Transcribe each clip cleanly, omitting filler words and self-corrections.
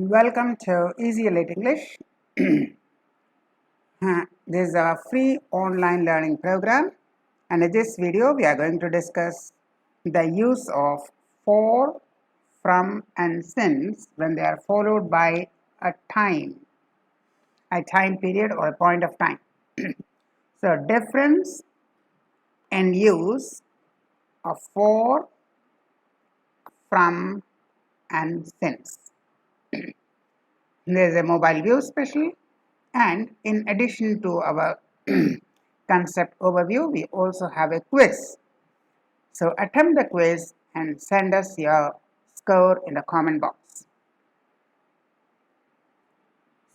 Welcome to Easy Elite English. This is a free online learning program, and in this video we are going to discuss the use of for, from and since when they are followed by a time period or a point of time. So difference in use of for, from and since. There is a mobile view special, and in addition to our concept overview, we also have a quiz. So attempt the quiz and send us your score in the comment box.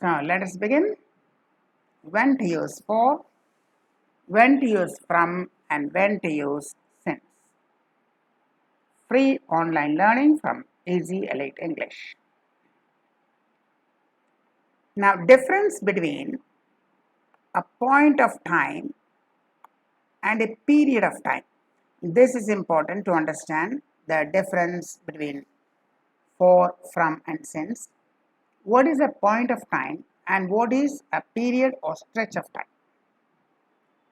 So let us begin. When to use for, when to use from, and when to use since. Free online learning from Easy Elite English. Now, difference between a point of time and a period of time. This is important to understand the difference between for, from and since. What is a point of time and what is a period or stretch of time?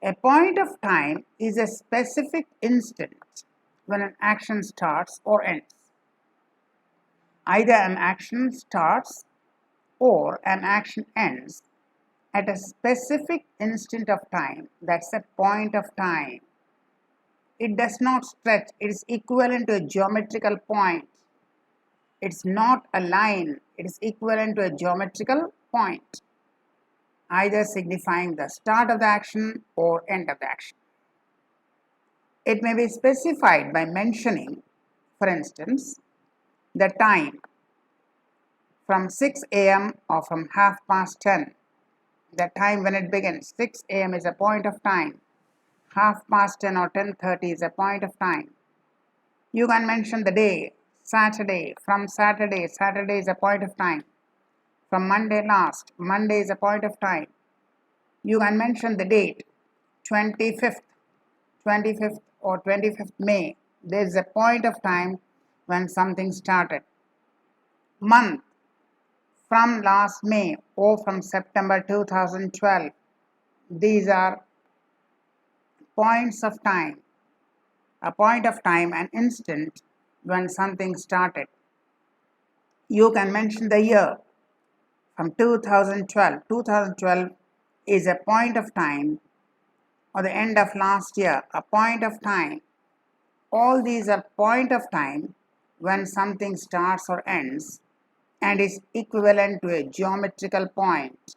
A point of time is a specific instant when an action starts or ends. Either an action starts or an action ends at a specific instant of time. That's a point of time. It does not stretch. It is equivalent to a geometrical point. It's not a line. It is equivalent to a geometrical point, either signifying the start of the action or end of the action. It may be specified by mentioning, for instance, the time from 6 a.m. or from 10:30. The time when it begins. 6 a.m. is a point of time. 10:30 or 10:30 is a point of time. You can mention the day, Saturday. From Saturday, Saturday is a point of time. From Monday last, Monday is a point of time. You can mention the date, 25th or 25th May. There is a point of time when something started. Month, from last May or from September 2012. These are points of time. A point of time, an instant when something started. You can mention the year from 2012. 2012 is a point of time, or the end of last year, a point of time. All these are point of time when something starts or ends and is equivalent to a geometrical point.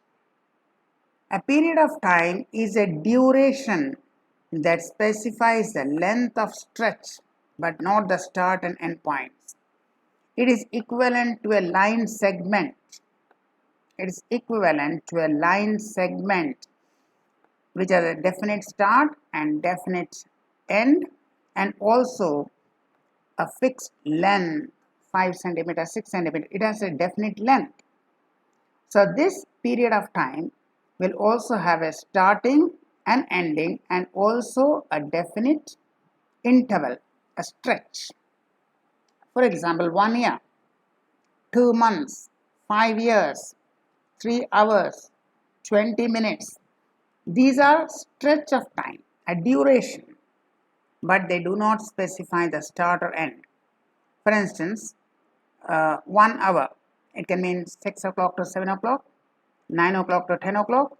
A period of time is a duration that specifies the length of stretch but not the start and end points. It is equivalent to a line segment. It is equivalent to a line segment which has a definite start and definite end, and also a fixed length, 5 cm, 6 cm. It has a definite length. So this period of time will also have a starting and ending and also a definite interval, a stretch. For example, 1 year, 2 months, 5 years, 3 hours, 20 minutes. These are stretch of time, a duration, but they do not specify the start or end. For instance, 1 hour, it can mean 6 o'clock to 7 o'clock, 9 o'clock to 10 o'clock,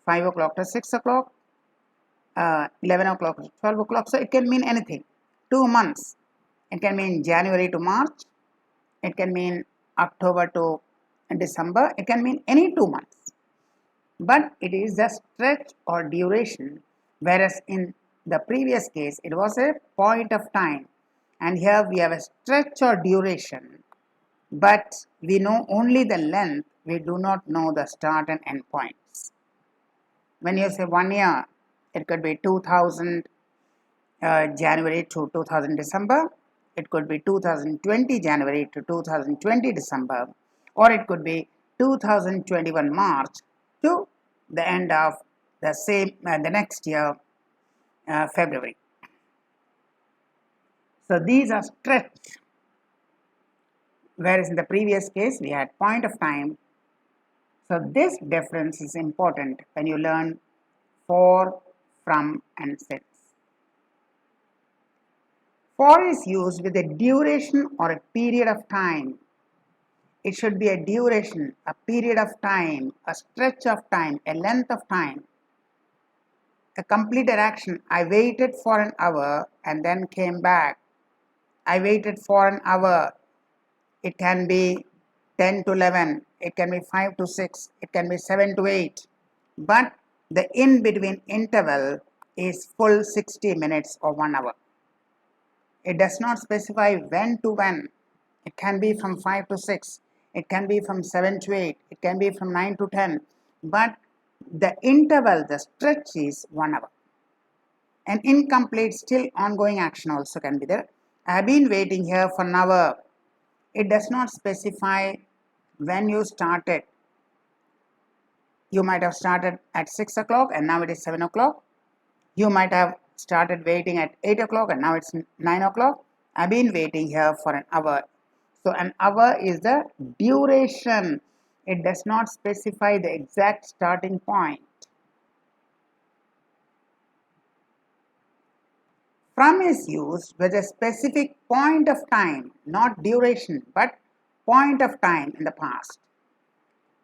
5 o'clock to 6 o'clock, 11 o'clock to 12 o'clock. So it can mean anything. 2 months, it can mean January to March, it can mean October to December, it can mean any 2 months. But it is the stretch or duration, whereas in the previous case it was a point of time, and here we have a stretch or duration, but we know only the length, we do not know the start and end points. When you say 1 year, it could be 2000 January to 2000 December, it could be 2020 January to 2020 December, or it could be 2021 March to the end of the next year, February. So these are stretch. whereas in the previous case we had point of time. So this difference is important when you learn for, from and since. For is used with a duration or a period of time. It should be a duration, a period of time, a stretch of time, a length of time. A completed action. I waited for an hour and then came back. I waited for an hour. It can be 10 to 11, it can be 5 to 6, it can be 7 to 8. But the in between interval is full 60 minutes or 1 hour. It does not specify when to when. It can be from 5 to 6, it can be from 7 to 8, it can be from 9 to 10. But the interval, the stretch is 1 hour. An incomplete, still ongoing action also can be there. I have been waiting here for an hour. It does not specify when you started. You might have started at 6 o'clock and now it is 7 o'clock. You might have started waiting at 8 o'clock and now it's 9 o'clock. I've been waiting here for an hour. So an hour is the duration. It does not specify the exact starting point. From is used with a specific point of time, not duration, but point of time in the past.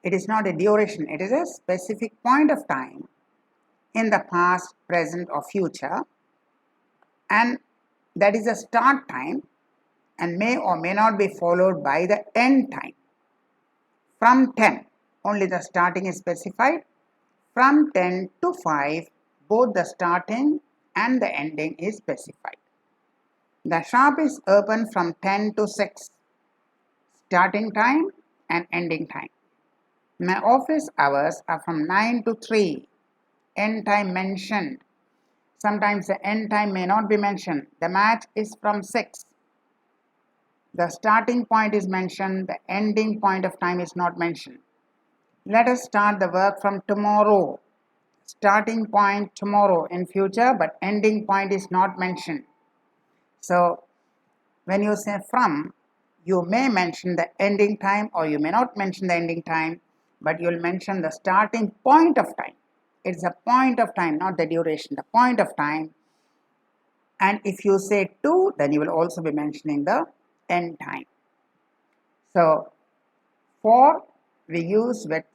It is not a duration, it is a specific point of time in the past, present or future, and that is a start time and may or may not be followed by the end time. From 10, only the starting is specified. From 10 to 5, both the starting and the ending is specified. The shop is open from 10 to 6, starting time and ending time. My office hours are from 9 to 3, end time mentioned. Sometimes the end time may not be mentioned. The match is from 6. The starting point is mentioned, the ending point of time is not mentioned. Let us start the work from tomorrow. Starting point tomorrow in future, but ending point is not mentioned. So when you say from, you may mention the ending time or you may not mention the ending time, but you will mention the starting point of time. It's a point of time, not the duration, the point of time. And if you say to, then you will also be mentioning the end time. So for we use with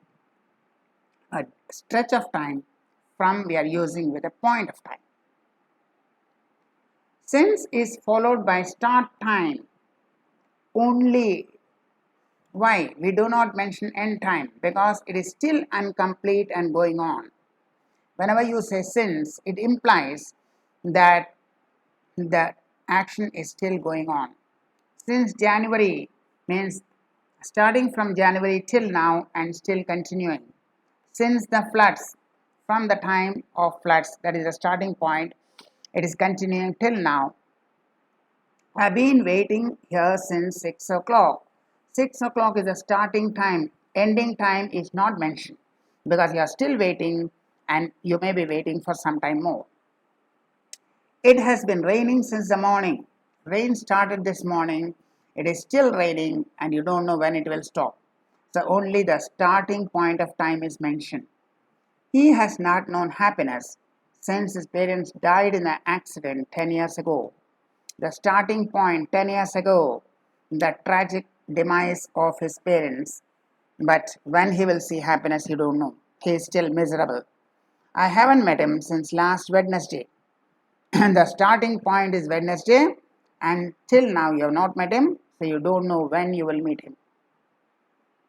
a stretch of time, from we are using with a point of time. Since is followed by start time only. Why? We do not mention end time because it is still incomplete and going on. Whenever you say since, it implies that the action is still going on. Since January means starting from January till now and still continuing. Since the floods, from the time of floods, that is the starting point, it is continuing till now. I've been waiting here since 6 o'clock. 6 o'clock is the starting time. Ending time is not mentioned because you are still waiting and you may be waiting for some time more. It has been raining since the morning. Rain started this morning. It is still raining and you don't know when it will stop. So only the starting point of time is mentioned. He has not known happiness since his parents died in an accident 10 years ago. The starting point 10 years ago, the tragic demise of his parents. But when he will see happiness, you don't know. He is still miserable. I haven't met him since last Wednesday. The starting point is Wednesday, and till now you have not met him, so you don't know when you will meet him.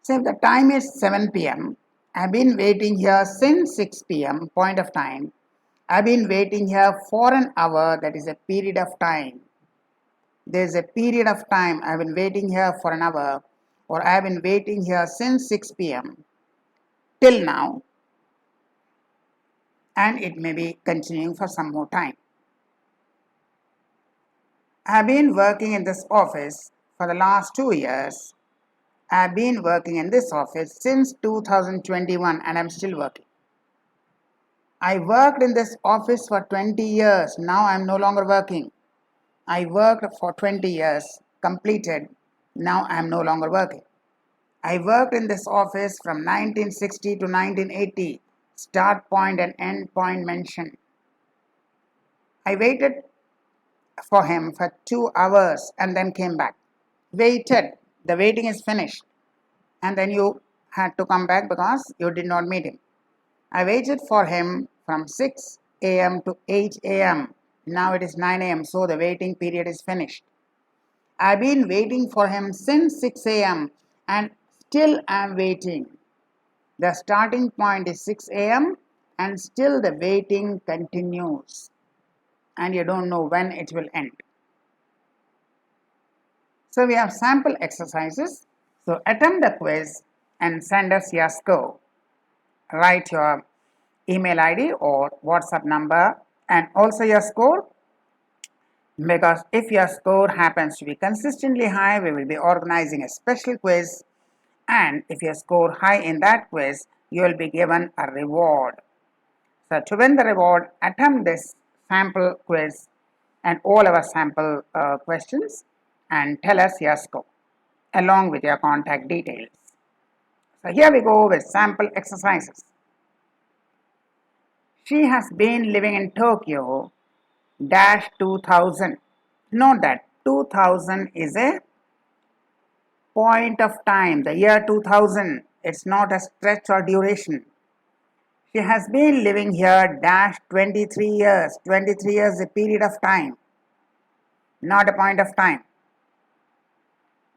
So if the time is 7 p.m., I've been waiting here since 6 p.m. point of time. I've been waiting here for an hour, that is a period of time. There's a period of time I've been waiting here for an hour, or I've been waiting here since 6 p.m. till now, and it may be continuing for some more time. I've been working in this office for the last 2 years. I've been working in this office since 2021 and I'm still working. I worked in this office for 20 years. Now I'm no longer working. I worked for 20 years, completed. Now I am no longer working. I worked in this office from 1960 to 1980. Start point and end point mentioned. I waited for him for 2 hours and then came back. Waited. The waiting is finished. And then you had to come back because you did not meet him. I waited for him from 6 a.m. to 8 a.m. Now it is 9 a.m. So the waiting period is finished. I've been waiting for him since 6 a.m. and still am waiting. The starting point is 6 a.m. and still the waiting continues. And you don't know when it will end. So we have sample exercises. So attempt the quiz and send us your score. Write your email ID or WhatsApp number and also your score, because if your score happens to be consistently high, we will be organizing a special quiz, and if you score high in that quiz, you will be given a reward. So to win the reward, attempt this sample quiz and all our sample questions and tell us your score along with your contact details. So here we go with sample exercises. She has been living in Tokyo dash 2000. Note that 2000 is a point of time, the year 2000. It's not a stretch or duration. She has been living here dash 23 years. 23 years is a period of time, not a point of time.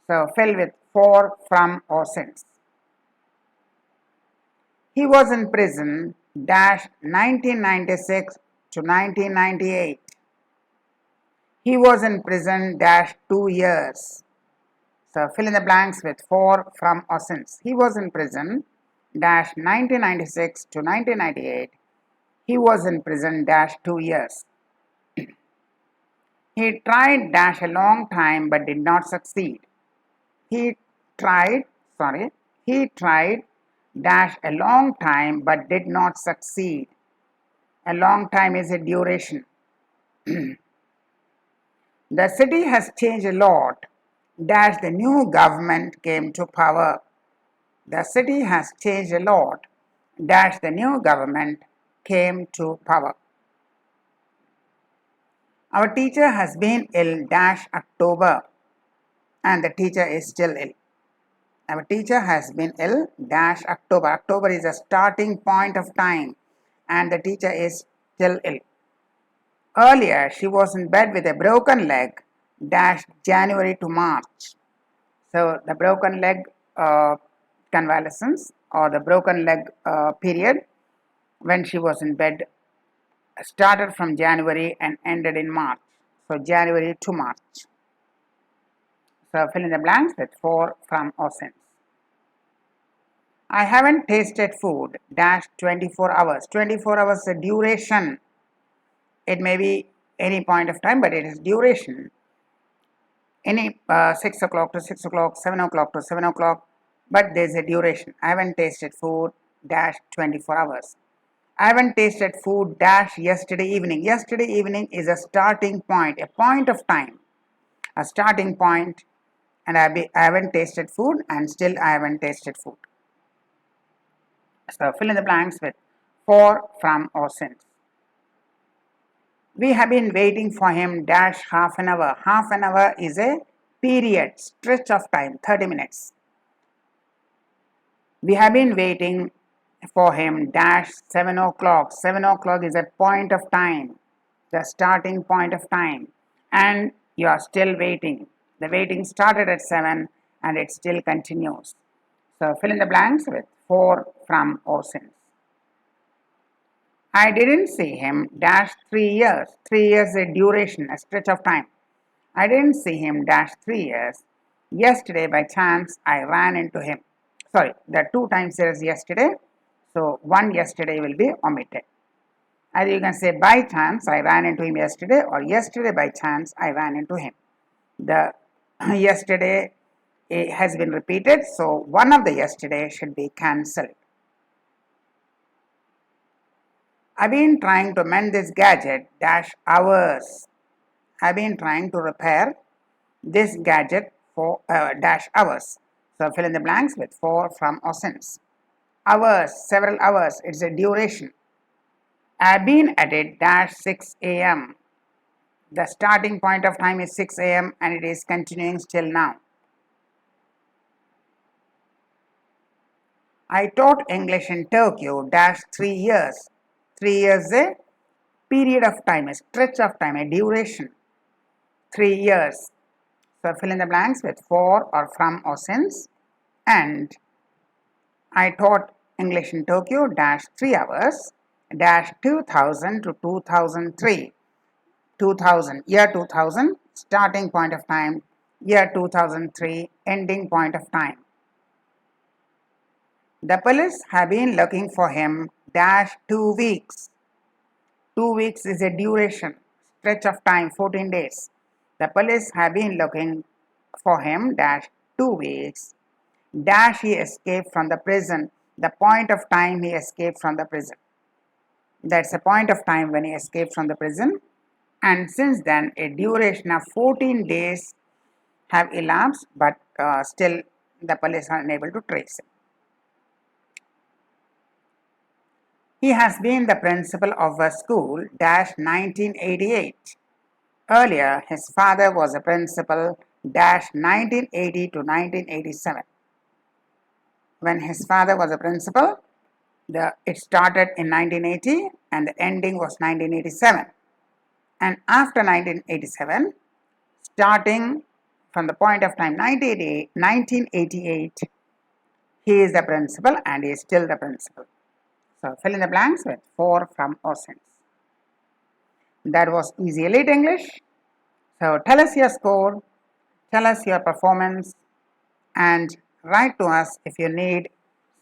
So fill with for, from or since. He was in prison dash 1996 to 1998. He was in prison dash 2 years. So fill in the blanks with for, from or since. He was in prison dash 1996 to 1998. He was in prison dash 2 years. He tried dash a long time but did not succeed. He tried dash a long time but did not succeed. A long time is a duration. The city has changed a lot dash the new government came to power. The city has changed a lot dash the new government came to power. Our teacher has been ill dash October and the teacher is still ill. Our teacher has been ill dash October. October is a starting point of time and the teacher is still ill. Earlier she was in bed with a broken leg dash January to March. So the broken leg convalescence or the broken leg period when she was in bed started from January and ended in March. So January to March. So fill in the blanks with for, from or since. I haven't tasted food dash 24 hours. 24 hours is a duration. It may be any point of time, but it is duration. Any 6 o'clock to 6 o'clock, 7 o'clock to 7 o'clock, but there is a duration. I haven't tasted food dash 24 hours. I haven't tasted food dash yesterday evening. Yesterday evening is a starting point, a point of time, a starting point, and I haven't tasted food and still I haven't tasted food. So fill in the blanks with for, from or since. We have been waiting for him dash half an hour. Half an hour is a period, stretch of time, 30 minutes. We have been waiting for him dash 7 o'clock. 7 o'clock is a point of time, the starting point of time, and you are still waiting. The waiting started at 7 and it still continues. So fill in the blanks with for, from or since. I didn't see him dash 3 years. 3 years is a duration, a stretch of time. I didn't see him dash 3 years. Yesterday by chance I ran into him. Sorry, there are 2 times there is yesterday. So one yesterday will be omitted. Either you can say by chance I ran into him yesterday or yesterday by chance I ran into him. The yesterday has been repeated, so one of the yesterday should be cancelled. I've been trying to mend this gadget dash hours. I've been trying to repair this gadget for dash hours. So fill in the blanks with for, from, or since. Hours, several hours, it's a duration. I've been at it dash 6 a.m. The starting point of time is 6 a.m. and it is continuing still now. I taught English in Tokyo dash 3 years. 3 years is a period of time, a stretch of time, a duration. 3 years. So fill in the blanks with for or from or since. And I taught English in Tokyo dash 3 hours dash 2000 to 2003. 2000, year 2000, starting point of time, year 2003, ending point of time. The police have been looking for him dash 2 weeks. 2 weeks is a duration, stretch of time, 14 days. The police have been looking for him dash 2 weeks. Dash he escaped from the prison, the point of time he escaped from the prison. That's the point of time when he escaped from the prison. And since then, a duration of 14 days have elapsed, but still the police are unable to trace him. He has been the principal of a school dash 1988. Earlier, his father was a principal dash 1980 to 1987. When his father was a principal, it started in 1980 and the ending was 1987. And after 1987, starting from the point of time 1988, he is the principal and he is still the principal. So fill in the blanks with for, from, or since. That was Easy Elite English. So tell us your score, tell us your performance, and write to us if you need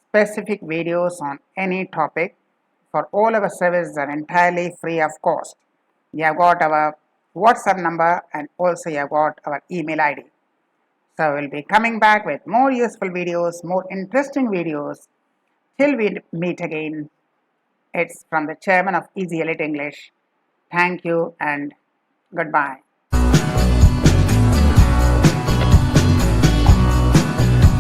specific videos on any topic. For all our services are entirely free of cost. You have got our WhatsApp number and also you have got our email ID. So we'll be coming back with more useful videos, more interesting videos. Till we meet again, it's from the chairman of Easy Elite English. Thank you and goodbye.